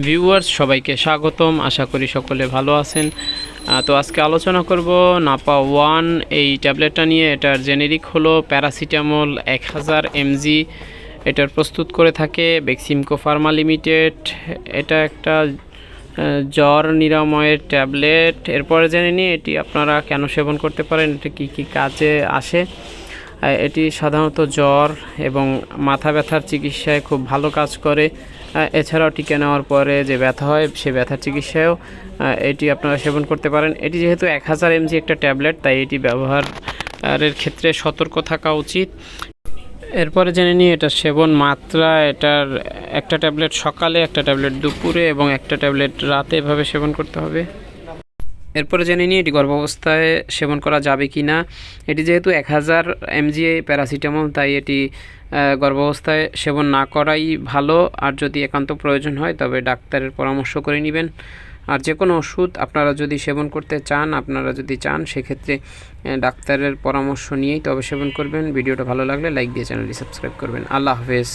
Viewers সবাইকে স্বাগতম। আশা করি সকলে ভালো আছেন। তো আজকে আলোচনা করব নাপা ওয়ান এই ট্যাবলেটটা নিয়ে। এটার জেনেরিক হলো প্যারাসিটামল 1000 mg। এটার প্রস্তুত করে থাকে বেক্সিমকো ফার্মা লিমিটেড। এটা একটা জ্বর নিরাময়ের ট্যাবলেট। এরপরে জেনে নিই এটি আপনারা কেন সেবন করতে পারেন, এটি কী কী কাজে আসে। এটি সাধারণত জ্বর এবং মাথা ব্যথার চিকিৎসায় খুব ভালো কাজ করে। এছাড়াও টিকা নেওয়ার পরে যে ব্যথা হয় সে ব্যথার চিকিৎসায়ও এটি আপনারা সেবন করতে পারেন। এটি যেহেতু 1000 mg একটা ট্যাবলেট, তাই এটি ব্যবহারের ক্ষেত্রে সতর্ক থাকা উচিত। এরপরে জেনে নিই এটার সেবন মাত্রা। এটার একটা ট্যাবলেট সকালে, একটা ট্যাবলেট দুপুরে এবং একটা ট্যাবলেট রাতে এভাবে সেবন করতে হবে। এরপরে জেনে নিই এটি গর্ভাবস্থায় সেবন করা যাবে কি না। এটি যেহেতু 1000 mg প্যারাসিটামল, তাই এটি গর্ভাবস্থায় সেবন না করাই ভালো। আর যদি একান্ত প্রয়োজন হয় তবে ডাক্তারের পরামর্শ করে নেবেন। আর যে কোনো ওষুধ আপনারা যদি সেবন করতে চান, সেক্ষেত্রে ডাক্তারের পরামর্শ নিয়েই তবে সেবন করবেন। ভিডিওটা ভালো লাগলে লাইক দিয়ে চ্যানেলটি সাবস্ক্রাইব করবেন। আল্লাহ হাফেজ।